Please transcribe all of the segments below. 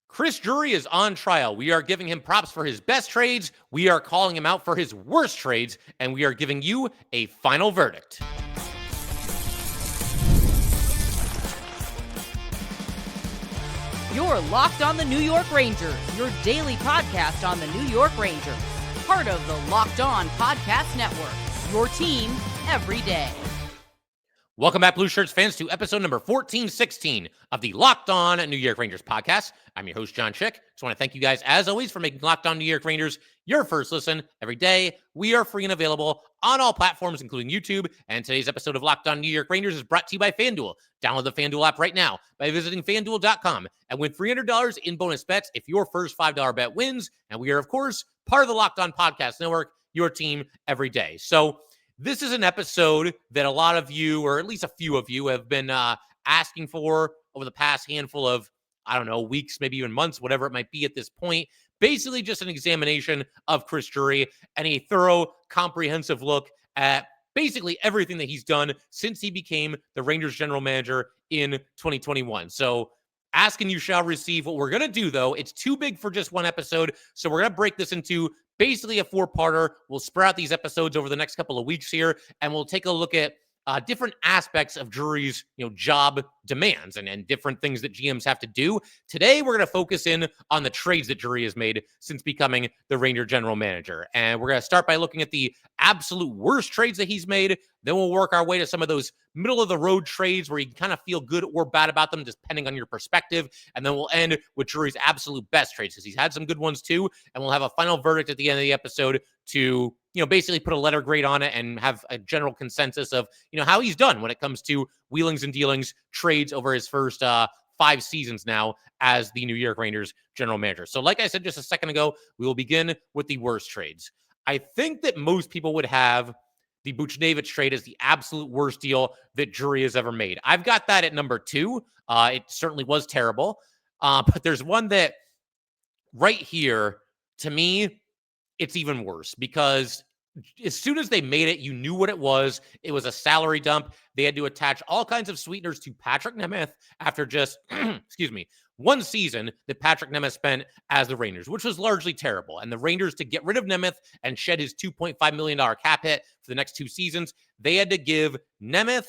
Chris Drury is on trial. We are giving him props for his best trades. We are calling him out for his worst trades, and we are giving you a final verdict. You're Locked on the New York Rangers, your daily podcast on the New York Rangers. Part of the Locked On Podcast Network, your team every day. Welcome back, Blue Shirts fans, to episode number 1416 of the Locked On New York Rangers podcast. I'm your host, John Chick. Just want to thank you guys, as always, for making Locked On New York Rangers your first listen every day. We are free and available on all platforms, including YouTube. And today's episode of Locked On New York Rangers is brought to you by FanDuel. Download the FanDuel app right now by visiting FanDuel.com and win $300 in bonus bets if your first $5 bet wins. And we are, of course, part of the Locked On Podcast Network, your team every day. So this is an episode that a lot of you, or at least a few of you, have been asking for over the past handful of, weeks, maybe even months, whatever it might be at this point. Basically just an examination of Chris Drury and a thorough, comprehensive look at basically everything that he's done since he became the Rangers general manager in 2021. So ask and you shall receive. What we're going to do, though, it's too big for just one episode, so we're going to break this into basically a four-parter. We'll spread out these episodes over the next couple of weeks here, and we'll take a look at different aspects of Drury's job demands and different things that GMs have to do. Today, we're going to focus in on the trades that Drury has made since becoming the Ranger general manager. And we're going to start by looking at the absolute worst trades that he's made. Then we'll work our way to some of those middle-of-the-road trades where you kind of feel good or bad about them, depending on your perspective. And then we'll end with Drury's absolute best trades, because he's had some good ones too. And we'll have a final verdict at the end of the episode to basically put a letter grade on it and have a general consensus of, how he's done when it comes to wheelings and dealings trades over his first 5 seasons now as the New York Rangers general manager. So like I said just a second ago, we will begin with the worst trades. I think that most people would have the Buchnevich trade as the absolute worst deal that Drury has ever made. I've got that at number 2. It certainly was terrible. But there's one that right here, to me, it's even worse, because as soon as they made it, you knew what it was. It was a salary dump. They had to attach all kinds of sweeteners to Patrick Nemeth after just, one season that Patrick Nemeth spent as the Rangers, which was largely terrible. And the Rangers, to get rid of Nemeth and shed his $2.5 million cap hit for the next 2 seasons, they had to give Nemeth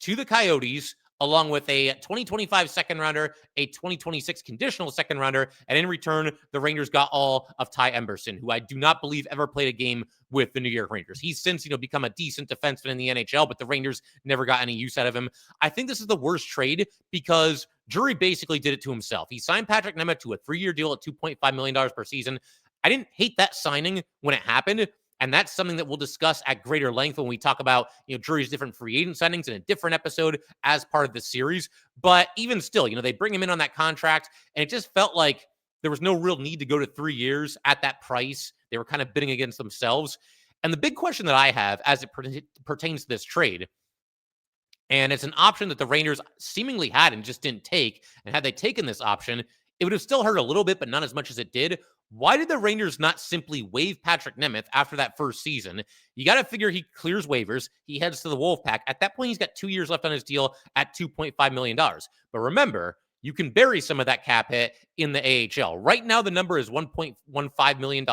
to the Coyotes, along with a 2025 second rounder, a 2026 conditional second rounder, and in return, the Rangers got all of Ty Emberson, who I do not believe ever played a game with the New York Rangers. He's since, become a decent defenseman in the NHL, but the Rangers never got any use out of him. I think this is the worst trade because Drury basically did it to himself. He signed Patrick Nemeth to a 3-year deal at $2.5 million per season. I didn't hate that signing when it happened. And that's something that we'll discuss at greater length when we talk about, Drury's different free agent signings in a different episode as part of the series. But even still, they bring him in on that contract, and it just felt like there was no real need to go to 3 years at that price. They were kind of bidding against themselves. And the big question that I have as it pertains to this trade, and it's an option that the Rangers seemingly had and just didn't take, and had they taken this option, it would have still hurt a little bit, but not as much as it did. Why did the Rangers not simply waive Patrick Nemeth after that first season? You got to figure he clears waivers. He heads to the Wolfpack. At that point, he's got 2 years left on his deal at $2.5 million. But remember, you can bury some of that cap hit in the AHL. Right now, the number is $1.15 million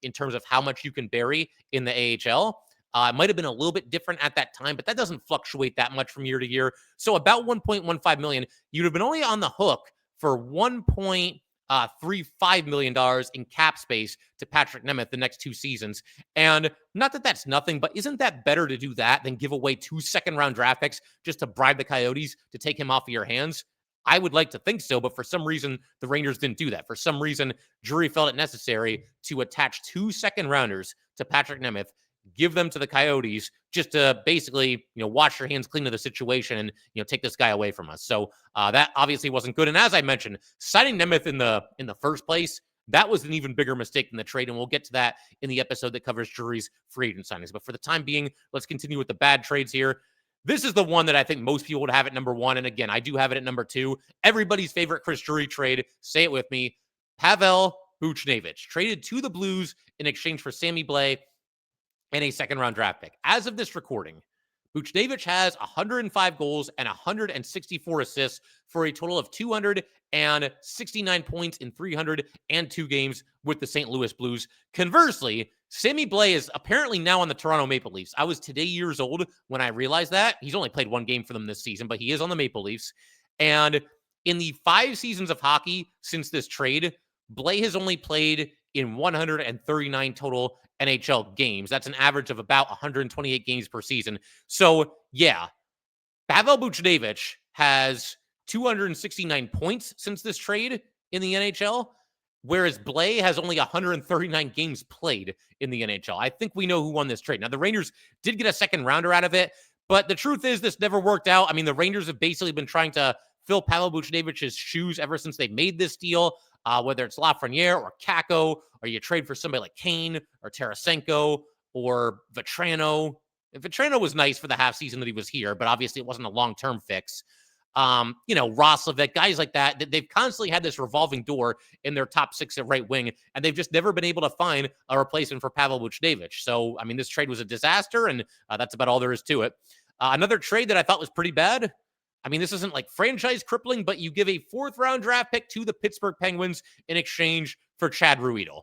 in terms of how much you can bury in the AHL. It might have been a little bit different at that time, but that doesn't fluctuate that much from year to year. So about $1.15 million, you'd have been only on the hook for $1.35 million in cap space to Patrick Nemeth the next 2 seasons. And not that that's nothing, but isn't that better to do that than give away 2 second-round draft picks just to bribe the Coyotes to take him off of your hands? I would like to think so, but for some reason, the Rangers didn't do that. For some reason, Drury felt it necessary to attach 2 second-rounders to Patrick Nemeth, give them to the Coyotes just to basically, wash your hands clean of the situation and, take this guy away from us. So that obviously wasn't good. And as I mentioned, signing Nemeth in the first place, that was an even bigger mistake than the trade. And we'll get to that in the episode that covers Drury's free agent signings. But for the time being, let's continue with the bad trades here. This is the one that I think most people would have at number 1. And again, I do have it at number 2. Everybody's favorite Chris Drury trade. Say it with me. Pavel Buchnevich traded to the Blues in exchange for Sammy Blais and a second-round draft pick. As of this recording, Buchnevich has 105 goals and 164 assists for a total of 269 points in 302 games with the St. Louis Blues. Conversely, Sammy Blais is apparently now on the Toronto Maple Leafs. I was today years old when I realized that. He's only played one game for them this season, but he is on the Maple Leafs. And in the 5 seasons of hockey since this trade, Blais has only played in 139 total NHL games. That's an average of about 128 games per season. So, yeah, Pavel Buchnevich has 269 points since this trade in the NHL, whereas Blais has only 139 games played in the NHL. I think we know who won this trade. Now, the Rangers did get a second rounder out of it, but the truth is this never worked out. I mean, the Rangers have basically been trying to fill Pavel Buchnevich's shoes ever since they made this deal, whether it's Lafreniere or Kakko, or you trade for somebody like Kane or Tarasenko or Vetrano. Vetrano was nice for the half season that he was here, but obviously it wasn't a long-term fix. Roslovic, guys like that, they've constantly had this revolving door in their top 6 at right wing, and they've just never been able to find a replacement for Pavel Buchnevich. So, I mean, this trade was a disaster, and that's about all there is to it. Another trade that I thought was pretty bad. I mean, this isn't like franchise crippling, but you give a 4th-round draft pick to the Pittsburgh Penguins in exchange for Chad Ruhwedel.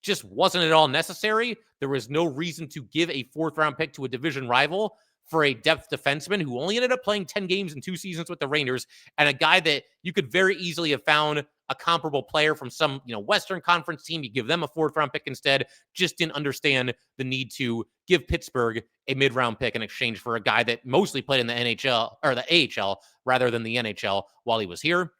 Just wasn't at all necessary. There was no reason to give a 4th-round pick to a division rival for a depth defenseman who only ended up playing 10 games in 2 seasons with the Rangers, and a guy that you could very easily have found a comparable player from some, Western Conference team. You give them a 4th-round pick instead. Just didn't understand the need to give Pittsburgh a mid-round pick in exchange for a guy that mostly played in the NHL or the AHL rather than the NHL while he was here.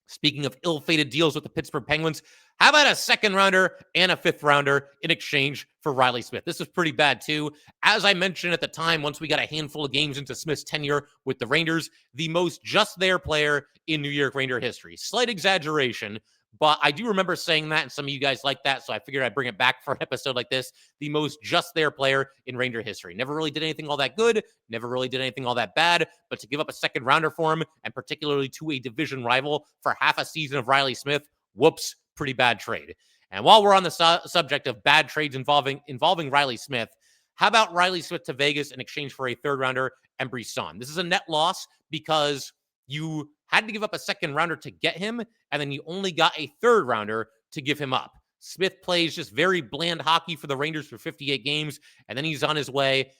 Speaking of ill-fated deals with the Pittsburgh Penguins, how about a 2nd-rounder and a 5th-rounder in exchange for Riley Smith? This was pretty bad, too. As I mentioned at the time, once we got a handful of games into Smith's tenure with the Rangers, the most just there player in New York Ranger history. Slight exaggeration, but I do remember saying that, and some of you guys like that, so I figured I'd bring it back for an episode like this. The most just there player in Ranger history. Never really did anything all that good, never really did anything all that bad, but to give up a 2nd-rounder for him, and particularly to a division rival for half a season of Riley Smith, whoops, pretty bad trade. And while we're on the subject of bad trades involving Riley Smith, how about Riley Smith to Vegas in exchange for a 3rd-rounder and Brisson? This is a net loss because you had to give up a 2nd-rounder to get him, and then you only got a 3rd-rounder to give him up. Smith plays just very bland hockey for the Rangers for 58 games, and then he's on his way.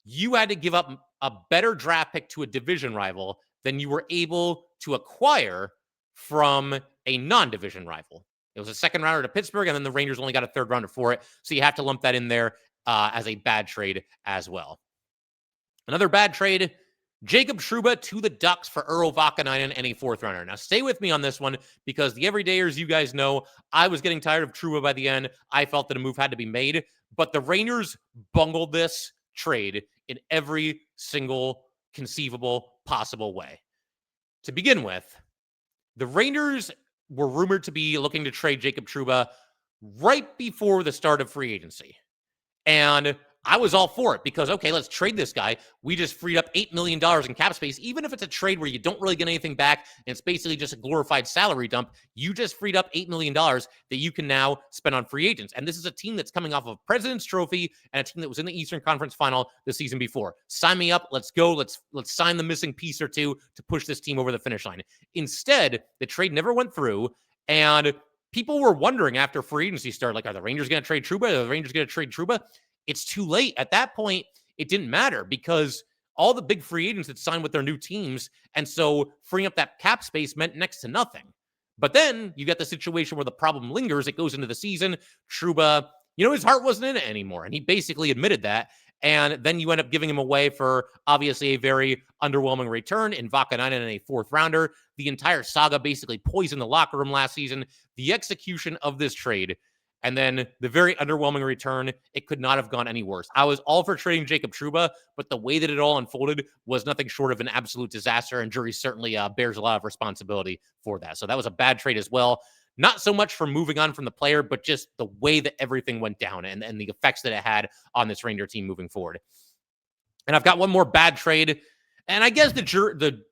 You had to give up a better draft pick to a division rival than you were able to acquire from a non-division rival. It was a 2nd-rounder to Pittsburgh, and then the Rangers only got a 3rd-rounder for it, so you have to lump that in there as a bad trade as well. Another bad trade, Jacob Trouba to the Ducks for Urho Vakanainen and a 4th-rounder. Now, stay with me on this one because the everydayers, you guys know, I was getting tired of Trouba by the end. I felt that a move had to be made, but the Rangers bungled this trade in every single conceivable possible way. To begin with, the Rangers were rumored to be looking to trade Jacob Trouba right before the start of free agency. And I was all for it because, okay, let's trade this guy. We just freed up $8 million in cap space. Even if it's a trade where you don't really get anything back and it's basically just a glorified salary dump, you just freed up $8 million that you can now spend on free agents. And this is a team that's coming off of President's Trophy and a team that was in the Eastern Conference Final the season before. Sign me up. Let's go. Let's sign the missing piece or two to push this team over the finish line. Instead, the trade never went through, and people were wondering after free agency started, like, are the Rangers going to trade Trouba? Are the Rangers going to trade Trouba? It's too late. At that point, it didn't matter because all the big free agents had signed with their new teams, and so freeing up that cap space meant next to nothing. But then you get the situation where the problem lingers. It goes into the season. Trouba, his heart wasn't in it anymore, and he basically admitted that. And then you end up giving him away for obviously a very underwhelming return in Vakanainen and a 4th-rounder. The entire saga basically poisoned the locker room last season. The execution of this trade and then the very underwhelming return, it could not have gone any worse. I was all for trading Jacob Trouba, but the way that it all unfolded was nothing short of an absolute disaster, and Drury certainly bears a lot of responsibility for that. So that was a bad trade as well. Not so much for moving on from the player, but just the way that everything went down and the effects that it had on this Ranger team moving forward. And I've got one more bad trade, and I guess the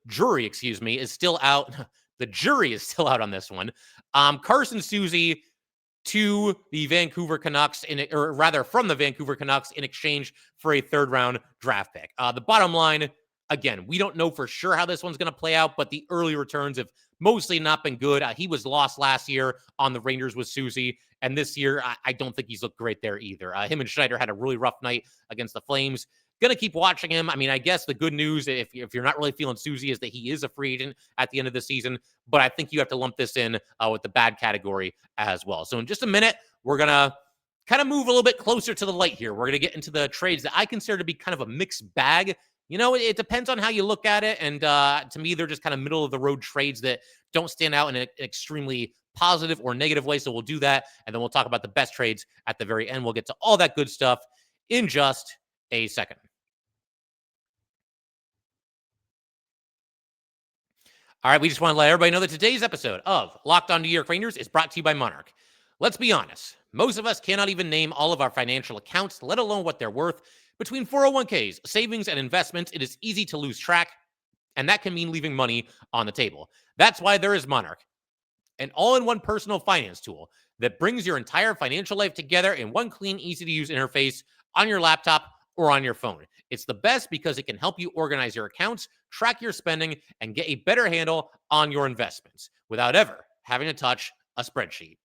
jury, is still out. The jury is still out on this one. Carson Soucy to the Vancouver Canucks, or rather from the Vancouver Canucks, in exchange for a third-round draft pick. The bottom line, again, we don't know for sure how this one's going to play out, but the early returns have mostly not been good. He was lost last year on the Rangers with Susie, and this year, I don't think he's looked great there either. Him and Schneider had a really rough night against the Flames. Going to keep watching him. I mean, I guess the good news, if you're not really feeling Susie, is that he is a free agent at the end of the season. But I think you have to lump this in with the bad category as well. So in just a minute, we're going to kind of move a little bit closer to the light here. We're going to get into the trades that I consider to be kind of a mixed bag. You know, it depends on how you look at it. And to me, they're just kind of middle of the road trades that don't stand out in an extremely positive or negative way. So we'll do that. And then we'll talk about the best trades at the very end. We'll get to all that good stuff in just a second. All right, we just want to let everybody know that today's episode of Locked On New York Rangers is brought to you by Monarch. Let's be honest, most of us cannot even name all of our financial accounts, let alone what they're worth. Between 401ks, savings, and investments, it is easy to lose track, and that can mean leaving money on the table. That's why there is Monarch, an all-in-one personal finance tool that brings your entire financial life together in one clean, easy-to-use interface on your laptop or on your phone. It's the best because it can help you organize your accounts, track your spending, and get a better handle on your investments without ever having to touch a spreadsheet.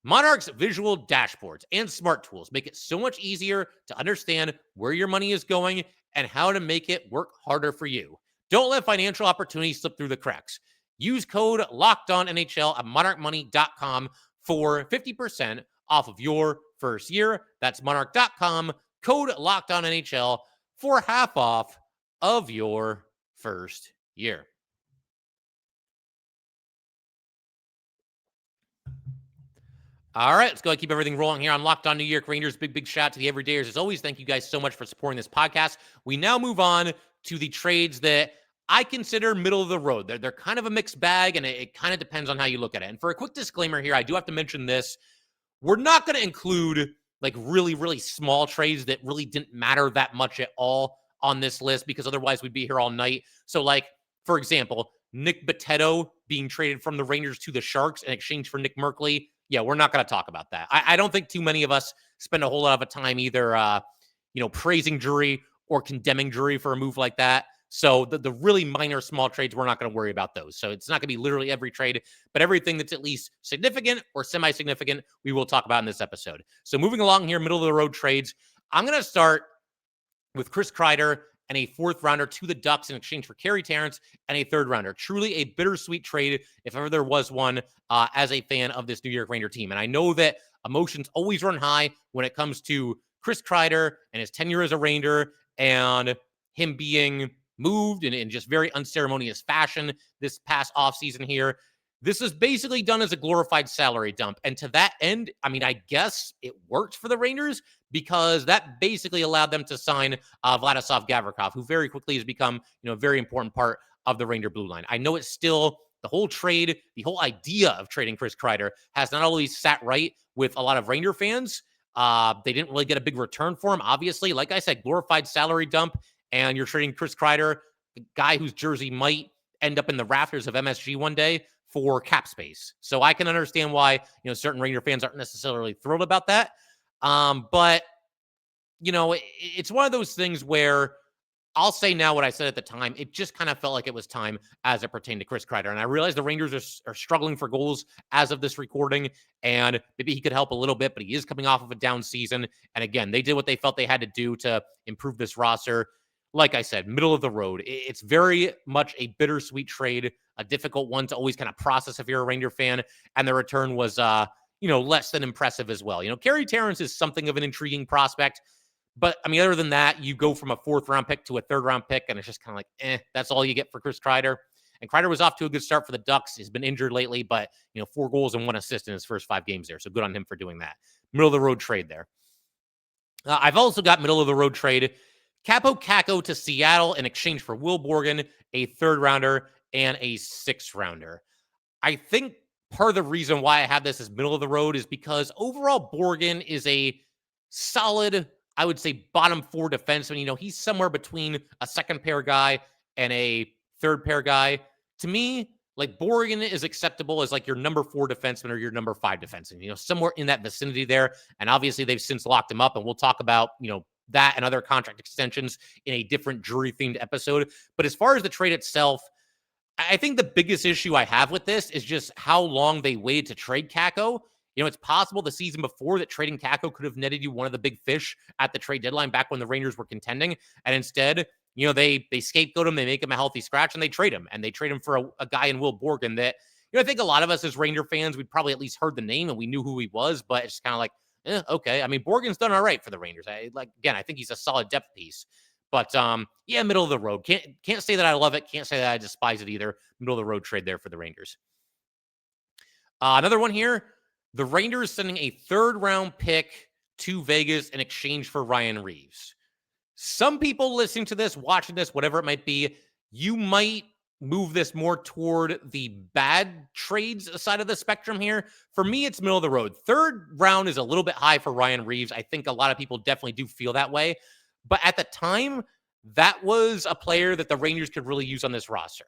Monarch's visual dashboards and smart tools make it so much easier to understand where your money is going and how to make it work harder for you. Don't let financial opportunities slip through the cracks. Use code LOCKEDONNHL at monarchmoney.com for 50% off of your first year. That's monarch.com, code LOCKEDONNHL for half off of your first year. All right, let's go and keep everything rolling here on Locked On New York Rangers. Big shout out to the everydayers. As always, thank you guys so much for supporting this podcast. We now move on to the trades that I consider middle of the road. They're kind of a mixed bag, and it kind of depends on how you look at it. And for a quick disclaimer here, I do have to mention this. We're not going to include like really small trades that really didn't matter that much at all on this list, because otherwise we'd be here all night. So like, for example, Nick Botetto being traded from the Rangers to the Sharks in exchange for Nick Merkley. Yeah, we're not going to talk about that. I don't think too many of us spend a whole lot of time either, praising Drury or condemning Drury for a move like that. So the really minor small trades, we're not going to worry about those. So it's not going to be literally every trade, but everything that's at least significant or semi-significant, we will talk about in this episode. So moving along here, middle of the road trades, I'm going to start with Chris Kreider and a fourth rounder to the Ducks in exchange for Carey Terrence and a third rounder. Truly a bittersweet trade, if ever there was one, as a fan of this New York Ranger team. And I know that emotions always run high when it comes to Chris Kreider and his tenure as a Ranger and him being moved in just very unceremonious fashion this past offseason here. This is basically done as a glorified salary dump. And to that end, I mean, I guess it worked for the Rangers because that basically allowed them to sign Vladislav Gavrikov, who very quickly has become, a very important part of the Ranger blue line. I know it's still the whole trade, the whole idea of trading Chris Kreider has not always sat right with a lot of Ranger fans. They didn't really get a big return for him, obviously. Like I said, glorified salary dump, and you're trading Chris Kreider, the guy whose jersey might end up in the rafters of MSG one day, for cap space. So I can understand why, certain Ranger fans aren't necessarily thrilled about that. But, it's one of those things where I'll say now what I said at the time. It just kind of felt like it was time as it pertained to Chris Kreider. And I realize the Rangers are struggling for goals as of this recording, and maybe he could help a little bit, but he is coming off of a down season. And again, they did what they felt they had to do to improve this roster. Like I said, middle of the road. It's very much a bittersweet trade, a difficult one to always kind of process if you're a Ranger fan. And the return was, less than impressive as well. Carey Terrence is something of an intriguing prospect. But, I mean, other than that, you go from a fourth-round pick to a third-round pick, and it's just kind of like, that's all you get for Chris Kreider. And Kreider was off to a good start for the Ducks. He's been injured lately, but, 4 goals and 1 assist in his first 5 games there. So good on him for doing that. Middle-of-the-road trade there. I've also got middle-of-the-road trade. Capo Caco to Seattle in exchange for Will Borgen, a third-rounder, and a sixth-rounder. I think part of the reason why I have this as middle of the road is because overall Borgen is a solid, I would say, bottom 4 defenseman. He's somewhere between a second-pair guy and a third-pair guy. To me, like Borgen is acceptable as like your number 4 defenseman or your number 5 defenseman, somewhere in that vicinity there. And obviously they've since locked him up, and we'll talk about, that and other contract extensions in a different Drury themed episode. But as far as the trade itself, I think the biggest issue I have with this is just how long they waited to trade Kakko. It's possible the season before that trading Kakko could have netted you one of the big fish at the trade deadline back when the Rangers were contending. And instead, they scapegoat him, they make him a healthy scratch, and they trade him. And they trade him for a guy in Will Borgen that, I think a lot of us as Ranger fans, we'd probably at least heard the name and we knew who he was, but it's kind of like, okay. I mean, Borgen's done all right for the Rangers. I think he's a solid depth piece. But middle of the road. Can't say that I love it. Can't say that I despise it either. Middle of the road trade there for the Rangers. Another one here. The Rangers sending a 3rd round pick to Vegas in exchange for Ryan Reaves. Some people listening to this, watching this, whatever it might be, you might move this more toward the bad trades side of the spectrum here. For me, it's middle of the road. 3rd round is a little bit high for Ryan Reaves. I think a lot of people definitely do feel that way. But at the time, that was a player that the Rangers could really use on this roster.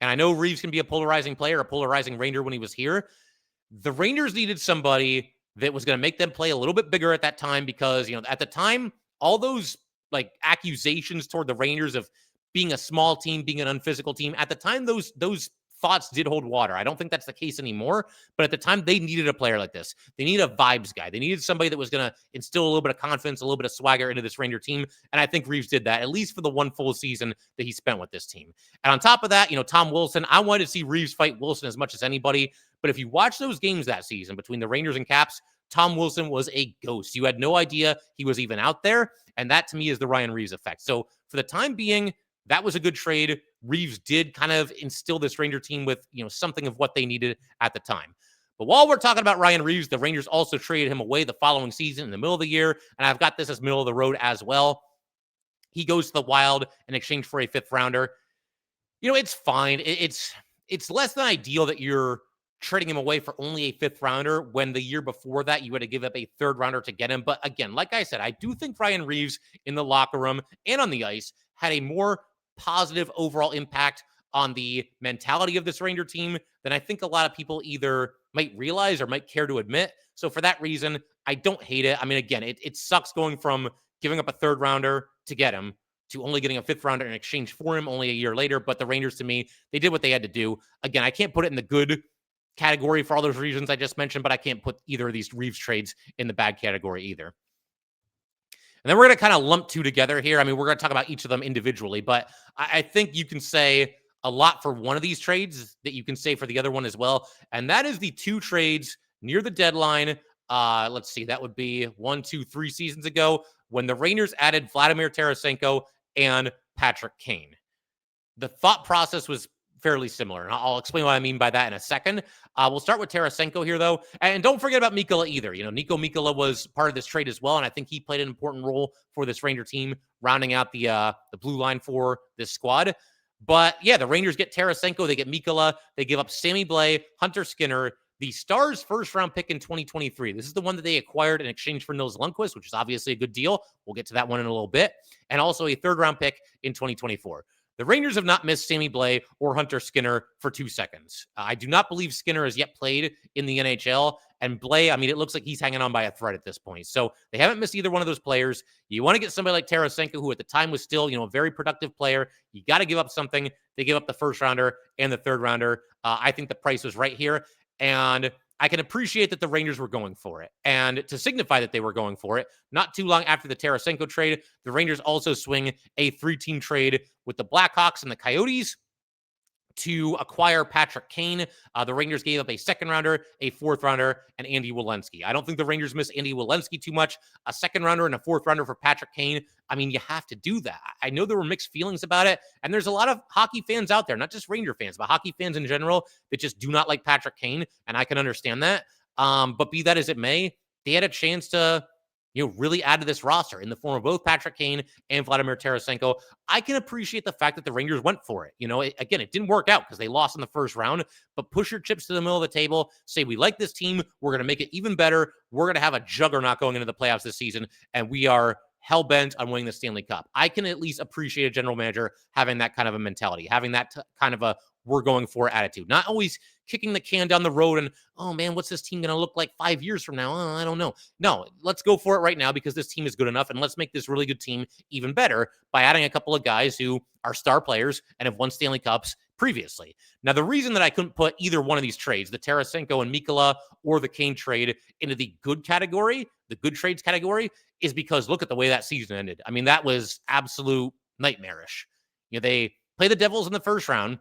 And I know Reaves can be a polarizing player, a polarizing Ranger when he was here. The Rangers needed somebody that was going to make them play a little bit bigger at that time because, at the time, all those like accusations toward the Rangers of being a small team, being an unphysical team, at the time, those thoughts did hold water. I don't think that's the case anymore, but at the time they needed a player like this. They needed a vibes guy. They needed somebody that was going to instill a little bit of confidence, a little bit of swagger into this Ranger team. And I think Reaves did that, at least for the one full season that he spent with this team. And on top of that, Tom Wilson, I wanted to see Reaves fight Wilson as much as anybody. But if you watch those games that season between the Rangers and Caps, Tom Wilson was a ghost. You had no idea he was even out there. And that to me is the Ryan Reaves effect. So for the time being, that was a good trade. Reaves did kind of instill this Ranger team with, something of what they needed at the time. But while we're talking about Ryan Reaves, the Rangers also traded him away the following season in the middle of the year. And I've got this as middle of the road as well. He goes to the Wild in exchange for a 5th rounder. It's fine. It's less than ideal that you're trading him away for only a 5th rounder when the year before that you had to give up a 3rd rounder to get him. But again, like I said, I do think Ryan Reaves in the locker room and on the ice had a more positive overall impact on the mentality of this Ranger team than I think a lot of people either might realize or might care to admit. So for that reason, I don't hate it. I mean, again, it sucks going from giving up a 3rd rounder to get him to only getting a 5th rounder in exchange for him only a year later. But the Rangers, to me, they did what they had to do. Again, I can't put it in the good category for all those reasons I just mentioned, but I can't put either of these Reaves trades in the bad category either. And then we're going to kind of lump 2 together here. I mean, we're going to talk about each of them individually, but I think you can say a lot for one of these trades that you can say for the other one as well. And that is the 2 trades near the deadline. Let's see, that would be 1, 2, 3 seasons ago when the Rangers added Vladimir Tarasenko and Patrick Kane. The thought process was fairly similar. And I'll explain what I mean by that in a second. We'll start with Tarasenko here, though. And don't forget about Mikkola either. Nico Mikkola was part of this trade as well, and I think he played an important role for this Ranger team, rounding out the blue line for this squad. But, yeah, the Rangers get Tarasenko. They get Mikkola. They give up Sammy Blais, Hunter Skinner, the Stars' 1st-round pick in 2023. This is the one that they acquired in exchange for Nils Lundkvist, which is obviously a good deal. We'll get to that one in a little bit. And also a 3rd-round pick in 2024. The Rangers have not missed Sammy Blais or Hunter Skinner for 2 seconds. I do not believe Skinner has yet played in the NHL. And Blais, I mean, it looks like he's hanging on by a thread at this point. So they haven't missed either one of those players. You want to get somebody like Tarasenko, who at the time was still, a very productive player. You got to give up something. They give up the 1st rounder and the 3rd rounder. I think the price was right here. And I can appreciate that the Rangers were going for it. And to signify that they were going for it, not too long after the Tarasenko trade, the Rangers also swing a 3-team trade with the Blackhawks and the Coyotes to acquire Patrick Kane. The Rangers gave up a 2nd rounder, a 4th rounder, and Andy Welenski. I don't think the Rangers miss Andy Welenski too much. A 2nd rounder and a 4th rounder for Patrick Kane. I mean, you have to do that. I know there were mixed feelings about it, and there's a lot of hockey fans out there, not just Ranger fans, but hockey fans in general that just do not like Patrick Kane, and I can understand that. But be that as it may, they had a chance to really add to this roster in the form of both Patrick Kane and Vladimir Tarasenko. I can appreciate the fact that the Rangers went for it. Again, it didn't work out because they lost in the 1st round, but push your chips to the middle of the table. Say, we like this team. We're going to make it even better. We're going to have a juggernaut going into the playoffs this season, and we are hell-bent on winning the Stanley Cup. I can at least appreciate a general manager having that kind of a mentality, having that kind of a we're going for attitude, not always kicking the can down the road and, oh man, what's this team going to look like 5 years from now? Oh, I don't know. No, let's go for it right now because this team is good enough, and let's make this really good team even better by adding a couple of guys who are star players and have won Stanley Cups previously. Now, the reason that I couldn't put either one of these trades, the Tarasenko and Mikkola or the Kane trade, into the good category, the good trades category, is because look at the way that season ended. I mean, that was absolute nightmarish. They play the Devils in the first round.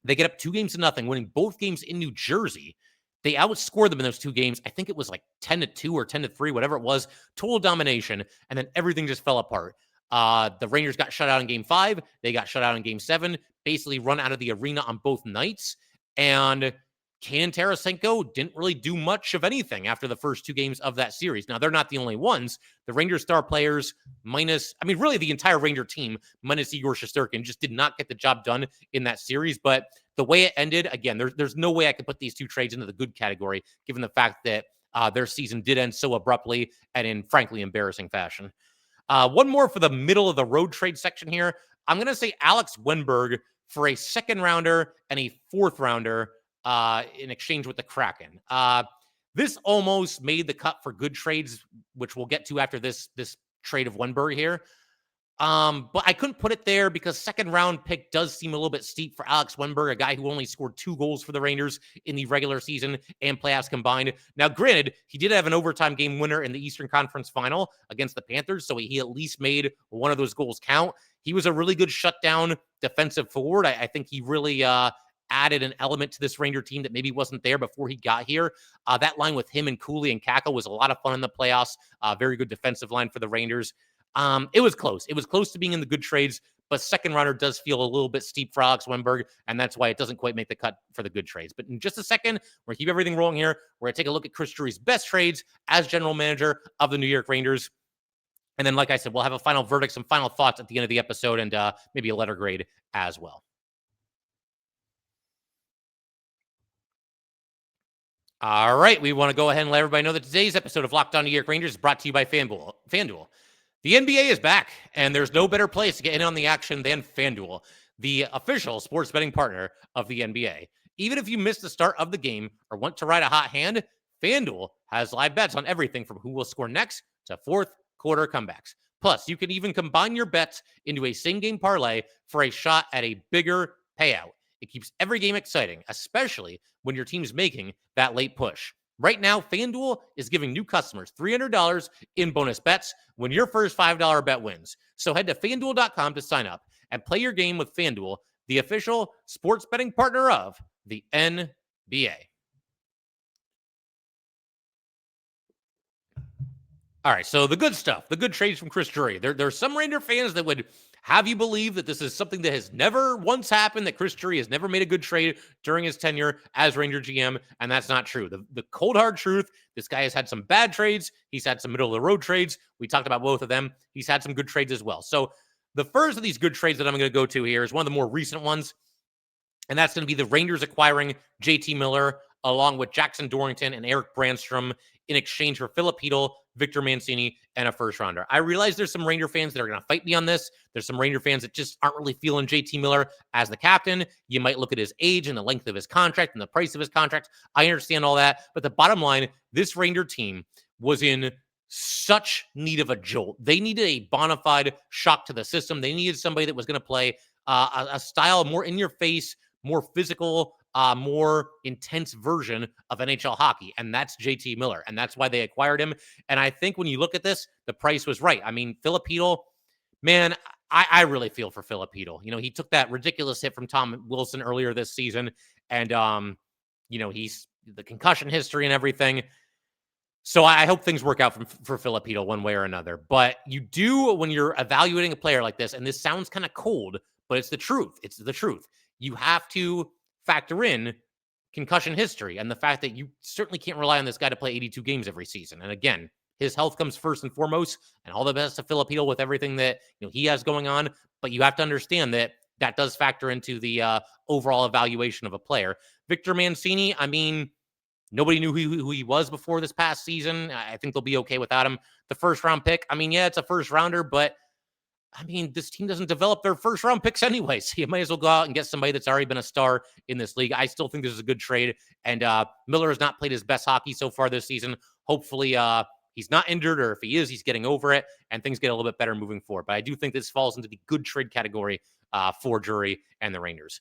They get up 2-0, winning both games in New Jersey. They outscored them in those 2 games. I think it was like 10-2 or 10-3, whatever it was. Total domination. And then everything just fell apart. The Rangers got shut out in Game 5. They got shut out in Game 7. Basically run out of the arena on both nights. And Kane and Tarasenko didn't really do much of anything after the first 2 games of that series. Now, they're not the only ones. The Rangers star players really the entire Ranger team minus Igor Shesterkin just did not get the job done in that series. But the way it ended, again, there's no way I could put these 2 trades into the good category, given the fact that their season did end so abruptly and in, frankly, embarrassing fashion. One more for the middle of the road trade section here. I'm going to say Alex Wenberg for a 2nd rounder and a 4th rounder in exchange with the Kraken. This almost made the cut for good trades, which we'll get to after this trade of Wenberg here. But I couldn't put it there because 2nd round pick does seem a little bit steep for Alex Wenberg, a guy who only scored 2 goals for the Rangers in the regular season and playoffs combined. Now, granted, he did have an overtime game winner in the Eastern Conference Final against the Panthers, so he at least made one of those goals count. He was a really good shutdown defensive forward. I think he really added an element to this Ranger team that maybe wasn't there before he got here. That line with him and Cooley and Kakko was a lot of fun in the playoffs. Very good defensive line for the Rangers. It was close. It was close to being in the good trades, but 2nd rounder does feel a little bit steep for Alex Wenberg, and that's why it doesn't quite make the cut for the good trades. But in just a second, we're going to keep everything rolling here. We're going to take a look at CHRIS DRURY's best trades as general manager of the New York Rangers. And then, like I said, we'll have a final verdict, some final thoughts at the end of the episode, and maybe a letter grade as well. All right, we want to go ahead and let everybody know that today's episode of Locked On New York Rangers is brought to you by FanDuel. The NBA is back, and there's no better place to get in on the action than FanDuel, the official sports betting partner of the NBA. Even if you missed the start of the game or want to ride a hot hand, FanDuel has live bets on everything from who will score next to 4th quarter comebacks. Plus, you can even combine your bets into a same-game parlay for a shot at a bigger payout. It keeps every game exciting, especially when your team's making that late push. Right now, FanDuel is giving new customers $300 in bonus bets when your first $5 bet wins. So head to FanDuel.com to sign up and play your game with FanDuel, the official sports betting partner of the NBA. All right, so the good stuff, the good trades from CHRIS DRURY. There are some Ranger fans that would have you believe that this is something that has never once happened, that CHRIS DRURY has never made a good trade during his tenure as Ranger GM, and that's not true. The cold, hard truth, this guy has had some bad trades. He's had some middle-of-the-road trades. We talked about both of them. He's had some good trades as well. So the first of these good trades that I'm going to go to here is one of the more recent ones, and that's going to be the Rangers acquiring JT Miller along with Jackson Dorrington and Eric Brandstrom in exchange for Filip Chytil, Victor Mancini, and a first rounder. I realize there's some Ranger fans that are going to fight me on this. There's some Ranger fans that just aren't really feeling JT Miller as the captain. You might look at his age and the length of his contract and the price of his contract. I understand all that. But the bottom line, this Ranger team was in such need of a jolt. They needed a bona fide shock to the system. They needed somebody that was going to play a style more in your face, more physical, more intense version of NHL hockey, and that's JT Miller, and that's why they acquired him. And I think when you look at this, the price was right. I mean, Filip Chytil, man, I really feel for Filip Chytil. You know, he took that ridiculous hit from Tom Wilson earlier this season, and he's the concussion history and everything. So I hope things work out for Filip Chytil one way or another. But you do, when you're evaluating a player like this, and this sounds kind of cold, but it's the truth. It's the truth. You have to factor in concussion history and the fact that you certainly can't rely on this guy to play 82 games every season. And again, his health comes first and foremost, and all the best to Filip Chytil with everything that he has going on. But you have to understand that that does factor into the overall evaluation of a player. Victor Mancini, I mean, Nobody knew who he was before this past season. I think they'll be okay without him. The first round pick, I mean, yeah, it's a first rounder, but I mean, this team doesn't develop their first round picks anyway. So you might as well go out and get somebody that's already been a star in this league. I still think this is a good trade. And Miller has not played his best hockey so far this season. Hopefully, he's not injured, or if he is, he's getting over it and things get a little bit better moving forward. But I do think this falls into the good trade category for Drury and the Rangers.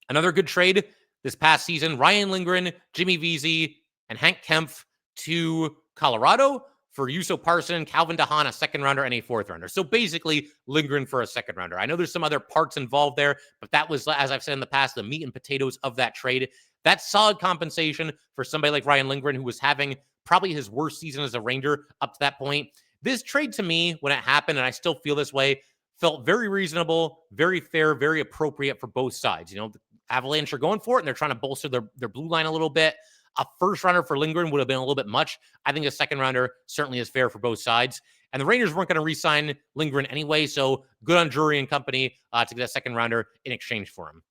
Another good trade this past season, Ryan Lindgren, Jimmy Vesey, and Hank Kempf to Colorado for Juuso Parson, Calvin DeHaan, a second rounder, and a fourth rounder. So basically, Lindgren for a second rounder. I know there's some other parts involved there, but that was, as I've said in the past, the meat and potatoes of that trade. That's solid compensation for somebody like Ryan Lindgren, who was having probably his worst season as a Ranger up to that point. This trade to me, when it happened, and I still feel this way, felt very reasonable, very fair, very appropriate for both sides. You know, the Avalanche are going for it, and they're trying to bolster their blue line a little bit. A first rounder for Lindgren would have been a little bit much. I think a second rounder certainly is fair for both sides. And the Rangers weren't going to re-sign Lindgren anyway, so good on Drury and company to get a second rounder in exchange for him.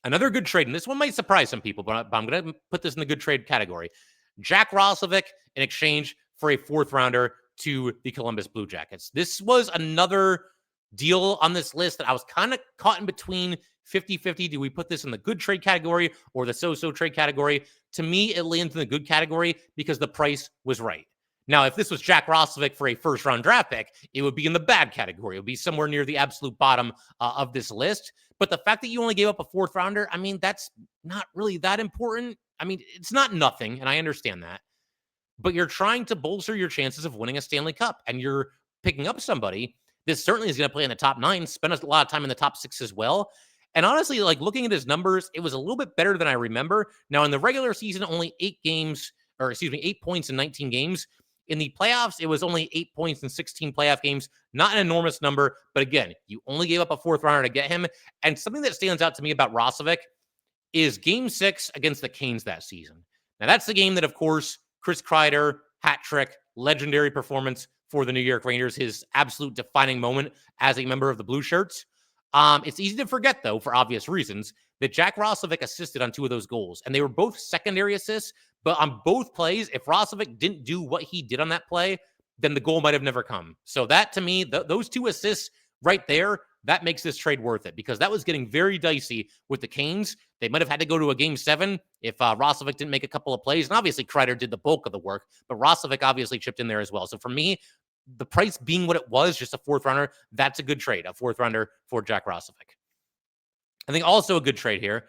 Another good trade, and this one might surprise some people, but I'm going to put this in the good trade category. Jack Roslovic in exchange for a fourth rounder to the Columbus Blue Jackets. This was another deal on this list that I was kind of caught in between 50-50. Do we put this in the good trade category or the so-so trade category? To me, it lands in the good category because the price was right. Now, if this was Jack Roslovic for a first-round draft pick, it would be in the bad category. It would be somewhere near the absolute bottom of this list. But the fact that you only gave up a fourth rounder, I mean, that's not really that important. I mean, it's not nothing, and I understand that. But you're trying to bolster your chances of winning a Stanley Cup, and you're picking up somebody. This certainly is going to play in the top 9, spend a lot of time in the top 6 as well. And honestly, like looking at his numbers, it was a little bit better than I remember. Now, in the regular season, only 8 points in 19 games. In the playoffs, it was only 8 points in 16 playoff games. Not an enormous number, but again, you only gave up a fourth rounder to get him. And something that stands out to me about Roslovic is Game 6 against the Canes that season. Now, that's the game that, of course, Chris Kreider, hat trick, legendary performance for the New York Rangers, his absolute defining moment as a member of the Blue Shirts. It's easy to forget, though, for obvious reasons, that Jack Roslovic assisted on 2 of those goals, and they were both secondary assists, but on both plays, if Roslovic didn't do what he did on that play, then the goal might have never come. So that, to me, those 2 assists right there, that makes this trade worth it, because that was getting very dicey with the Canes. They might have had to go to a Game 7 if Roslovic didn't make a couple of plays, and obviously Kreider did the bulk of the work, but Roslovic obviously chipped in there as well. So for me, the price being what it was, just a fourth rounder, that's a good trade, a fourth rounder for Jack Roslovic. I think also a good trade here,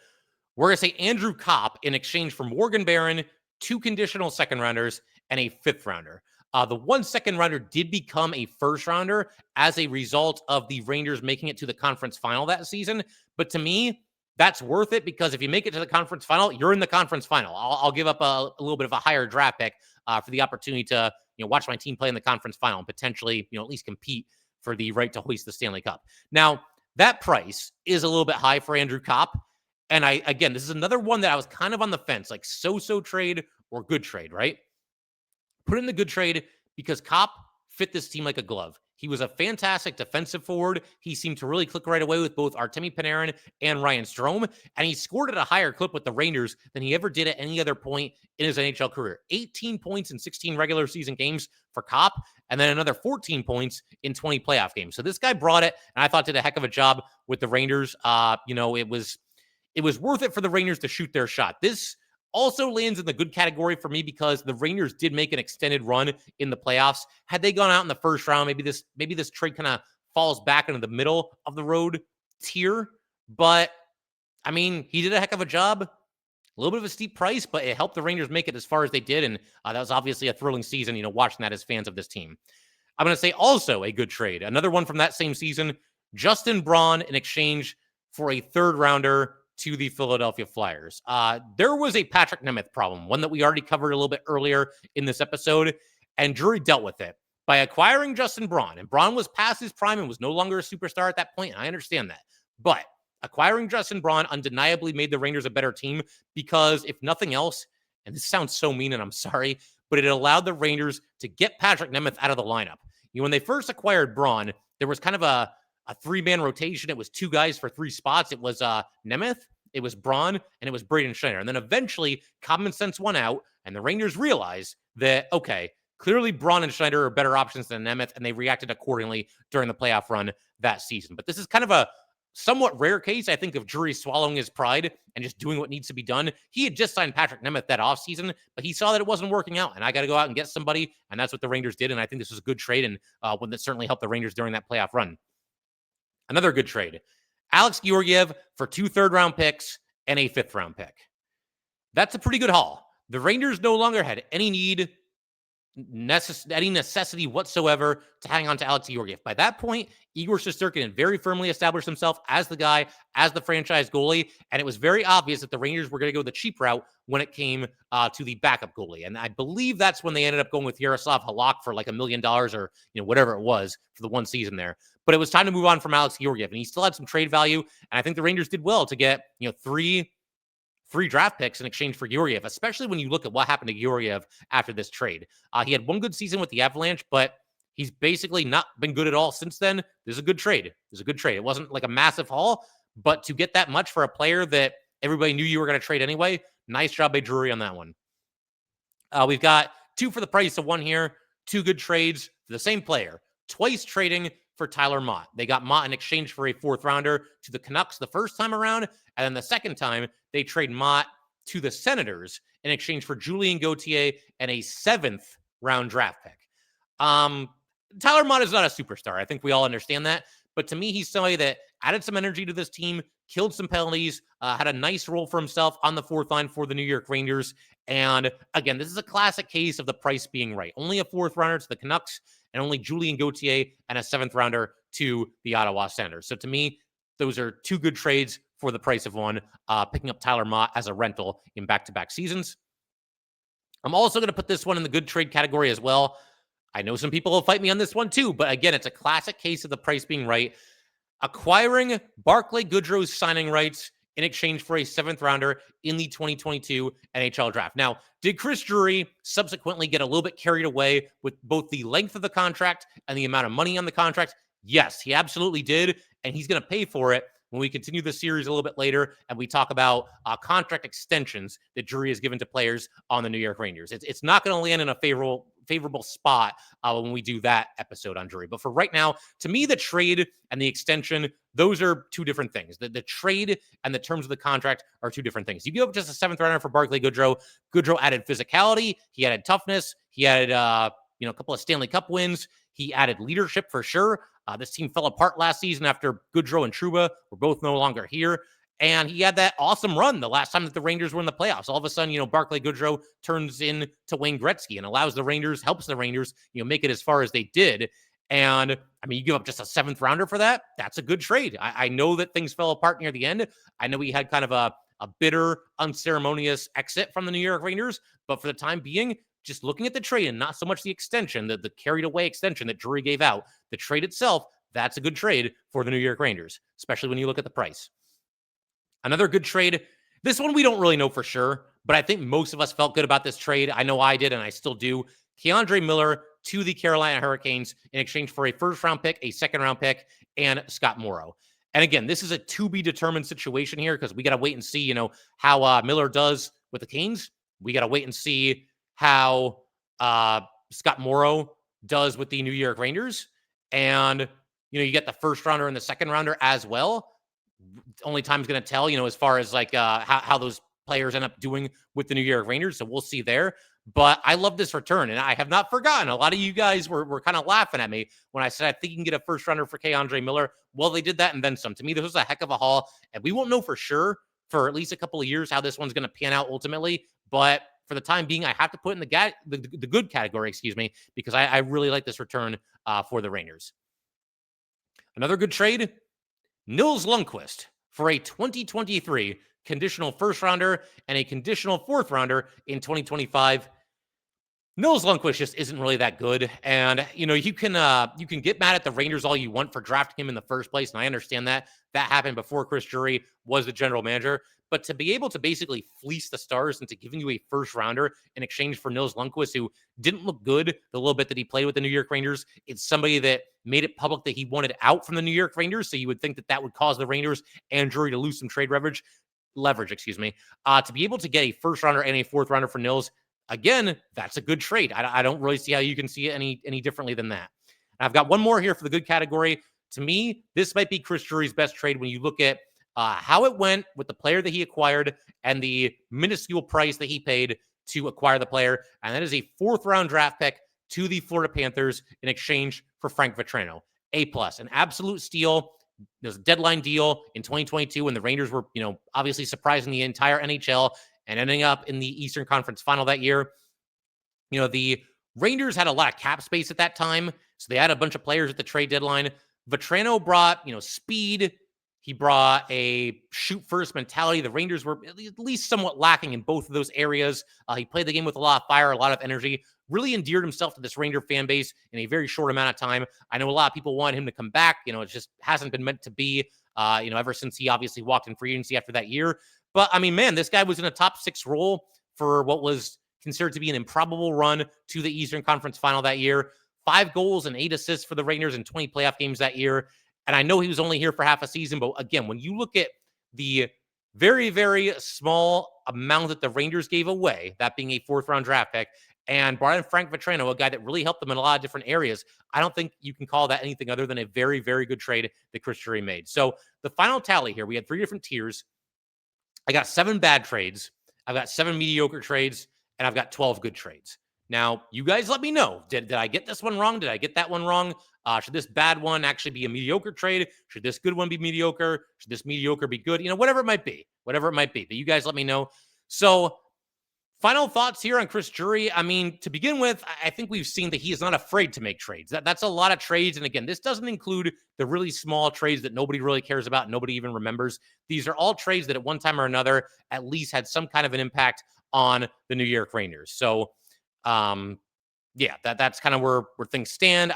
we're going to say Andrew Kopp in exchange for Morgan Barron, 2 conditional second rounders, and a fifth rounder. The 1 second rounder did become a first rounder as a result of the Rangers making it to the conference final that season. But to me, that's worth it, because if you make it to the conference final, you're in the conference final. I'll give up a little bit of a higher draft pick for the opportunity to watch my team play in the conference final and potentially at least compete for the right to hoist the Stanley Cup. Now, that price is a little bit high for Andrew Kopp. And again, this is another one that I was kind of on the fence, like so-so trade or good trade, right? Put in the good trade because Kopp fit this team like a glove. He was a fantastic defensive forward. He seemed to really click right away with both Artemi Panarin and Ryan Strome, and he scored at a higher clip with the Rangers than he ever did at any other point in his NHL career. 18 points in 16 regular season games for Kopp, and then another 14 points in 20 playoff games. So this guy brought it, and I thought did a heck of a job with the Rangers. It was worth it for the Rangers to shoot their shot. This also lands in the good category for me because the Rangers did make an extended run in the playoffs. Had they gone out in the first round, maybe this trade kind of falls back into the middle of the road tier. But I mean, he did a heck of a job. A little bit of a steep price, but it helped the Rangers make it as far as they did. And that was obviously a thrilling season, watching that as fans of this team. I'm going to say also a good trade. Another one from that same season, Justin Braun in exchange for a third rounder to the Philadelphia Flyers. There was a Patrick Nemeth problem, one that we already covered a little bit earlier in this episode, and Drury dealt with it by acquiring Justin Braun. And Braun was past his prime and was no longer a superstar at that point, and I understand that. But acquiring Justin Braun undeniably made the Rangers a better team because, if nothing else, and this sounds so mean and I'm sorry, but it allowed the Rangers to get Patrick Nemeth out of the lineup. When they first acquired Braun, there was kind of a 3-man rotation. It was 2 guys for 3 spots. It was Nemeth, It was Braun and it was Braden Schneider. And then eventually common sense won out and the Rangers realized that, okay, clearly Braun and Schneider are better options than Nemeth, and they reacted accordingly during the playoff run that season. But this is kind of a somewhat rare case, I think, of Drury swallowing his pride and just doing what needs to be done. He had just signed Patrick Nemeth that offseason, but he saw that it wasn't working out, and I got to go out and get somebody, and that's what the Rangers did, and I think this was a good trade, and one that certainly helped the Rangers during that playoff run. Another good trade. Alex Georgiev for 2 third-round picks and a 5th-round pick. That's a pretty good haul. The Rangers no longer had any need, any necessity whatsoever to hang on to Alex Georgiev. By that point, Igor Shesterkin had very firmly established himself as the guy, as the franchise goalie, and it was very obvious that the Rangers were going to go the cheap route when it came to the backup goalie. And I believe that's when they ended up going with Yaroslav Halak for like $1 million or whatever it was for the one season there. But it was time to move on from Alex Georgiev, and he still had some trade value. And I think the Rangers did well to get 3 draft picks in exchange for Georgiev, especially when you look at what happened to Georgiev after this trade. He had one good season with the Avalanche, but he's basically not been good at all since then. This is a good trade. It wasn't like a massive haul, but to get that much for a player that everybody knew you were going to trade anyway, nice job by Drury on that one. We've got 2 for the price of 1 here, 2 good trades for the same player, twice trading for Tyler Mott. They got Mott in exchange for a 4th rounder to the Canucks the first time around, and then the second time they trade Mott to the Senators in exchange for Julien Gauthier and a 7th round draft pick. Tyler Mott is not a superstar. I think we all understand that. But to me, he's somebody that added some energy to this team, killed some penalties, had a nice role for himself on the 4th line for the New York Rangers. And again, this is a classic case of the price being right. Only a 4th rounder to the Canucks and only Julien Gauthier and a 7th rounder to the Ottawa Senators. So to me, those are 2 good trades for the price of 1, picking up Tyler Mott as a rental in back-to-back seasons. I'm also going to put this one in the good trade category as well. I know some people will fight me on this one too, but again, it's a classic case of the price being right. Acquiring Barclay Goodrow's signing rights in exchange for a 7th rounder in the 2022 NHL draft. Now, did CHRIS Drury subsequently get a little bit carried away with both the length of the contract and the amount of money on the contract? Yes, he absolutely did, and he's going to pay for it when we continue the series a little bit later and we talk about contract extensions that Drury has given to players on the New York Rangers. It's not going to land in a favorable spot when we do that episode on Drury. But for right now, to me, the trade and the extension, those are 2 different things. The trade and the terms of the contract are 2 different things. You give up just a 7th rounder for Barclay Goodrow. Goodrow added physicality. He added toughness. He added a couple of Stanley Cup wins. He added leadership for sure. This team fell apart last season after Goodrow and Trouba were both no longer here. And he had that awesome run the last time that the Rangers were in the playoffs. All of a sudden, Barclay Goodrow turns into Wayne Gretzky and helps the Rangers, make it as far as they did. And I mean, you give up just a 7th rounder for that. That's a good trade. I know that things fell apart near the end. I know he had kind of a bitter, unceremonious exit from the New York Rangers, but for the time being, just looking at the trade and not so much the extension, the carried away extension that Drury gave out, the trade itself, that's a good trade for the New York Rangers, especially when you look at the price. Another good trade, this one we don't really know for sure, but I think most of us felt good about this trade. I know I did, and I still do. K'Andre Miller to the Carolina Hurricanes in exchange for a 1st round pick, a 2nd round pick, and Scott Morrow. And again, this is a to-be-determined situation here because we got to wait and see, how Miller does with the Canes. We got to wait and see how Scott Morrow does with the New York Rangers. And, you get the 1st rounder and the 2nd rounder as well. Only time's going to tell, as far as like how those players end up doing with the New York Rangers. So we'll see there. But I love this return, and I have not forgotten. A lot of you guys were kind of laughing at me when I said I think you can get a 1st rounder for K'Andre Miller. Well, they did that and then some. To me, this was a heck of a haul, and we won't know for sure for at least a couple of years how this one's going to pan out ultimately. But for the time being, I have to put in the good category, because I really like this return for the Rangers. Another good trade, Nils Lundkvist for a 2023 conditional 1st rounder and a conditional 4th rounder in 2025. Nils Lundkvist just isn't really that good. And, you can get mad at the Rangers all you want for drafting him in the first place. And I understand that. That happened before CHRIS Drury was the general manager. But to be able to basically fleece the Stars into giving you a 1st rounder in exchange for Nils Lundkvist, who didn't look good the little bit that he played with the New York Rangers, it's somebody that made it public that he wanted out from the New York Rangers. So you would think that would cause the Rangers and Drury to lose some trade leverage. leverage, to be able to get a first rounder and a fourth rounder for Nils. Again, that's a good trade. I don't really see how you can see it any differently than that. And I've got one more here for the good category. To me, this might be Chris Drury's best trade when you look at how it went with the player that he acquired and the minuscule price that he paid to acquire the player. And that is a fourth round draft pick to the Florida Panthers in exchange for Frank Vatrano. A+, an absolute steal. There's a deadline deal in 2022 when the Rangers were, obviously surprising the entire NHL and ending up in the Eastern Conference Final that year. The Rangers had a lot of cap space at that time, so they had a bunch of players at the trade deadline. Vatrano brought, speed. He brought a shoot-first mentality. The Rangers were at least somewhat lacking in both of those areas. He played the game with a lot of fire, a lot of energy, really endeared himself to this Ranger fan base in a very short amount of time. I know a lot of people want him to come back. It just hasn't been meant to be, ever since he obviously walked in free agency after that year. But, this guy was in a top 6 role for what was considered to be an improbable run to the Eastern Conference Final that year. 5 goals and 8 assists for the Rangers in 20 playoff games that year. And I know he was only here for half a season, but again, when you look at the very, very small amount that the Rangers gave away, that being a fourth round draft pick, and brought in Frank Vatrano, a guy that really helped them in a lot of different areas, I don't think you can call that anything other than a very, very good trade that Chris Drury made. So the final tally here, we had 3 different tiers. I got 7 bad trades. I've got 7 mediocre trades, and I've got 12 good trades. Now, you guys let me know. Did I get this one wrong? Did I get that one wrong? Should this bad one actually be a mediocre trade? Should this good one be mediocre? Should this mediocre be good? Whatever it might be. But you guys let me know. So, final thoughts here on Chris Drury. To begin with, I think we've seen that he is not afraid to make trades. That's a lot of trades. And again, this doesn't include the really small trades that nobody really cares about, nobody even remembers. These are all trades that at one time or another at least had some kind of an impact on the New York Rangers. So, that's kind of where things stand.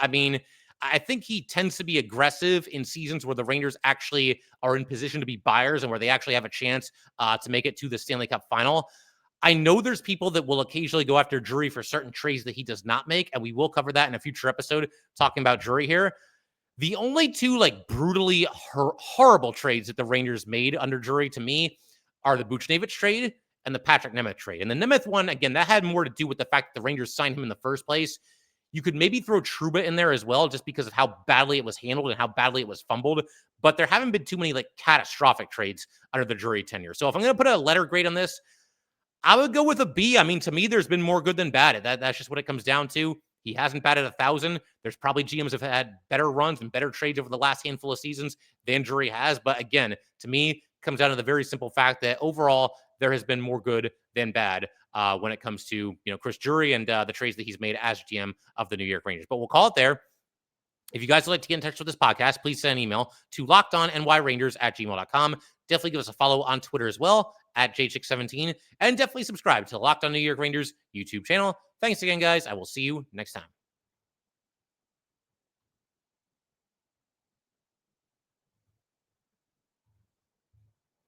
I think he tends to be aggressive in seasons where the Rangers actually are in position to be buyers and where they actually have a chance to make it to the Stanley Cup Final. I know there's people that will occasionally go after Drury for certain trades that he does not make, and we will cover that in a future episode talking about Drury here. The only 2 brutally horrible trades that the Rangers made under Drury to me are the Buchnevich trade and the Patrick Nemeth trade. And the Nemeth one, again, that had more to do with the fact that the Rangers signed him in the first place. You could maybe throw Trouba in there as well, just because of how badly it was handled and how badly it was fumbled. But there haven't been too many catastrophic trades under the Drury tenure. So if I'm going to put a letter grade on this, I would go with a B. To me, there's been more good than bad. That's just what it comes down to. He hasn't batted 1,000. There's probably GMs have had better runs and better trades over the last handful of seasons than Drury has. But again, to me, it comes down to the very simple fact that overall, there has been more good than bad when it comes to Chris Drury and the trades that he's made as GM of the New York Rangers. But we'll call it there. If you guys would like to get in touch with this podcast, please send an email to lockedonnyrangers@gmail.com. Definitely give us a follow on Twitter as well @JChick17, and definitely subscribe to the Locked On New York Rangers YouTube channel. Thanks again, guys. I will see you next time.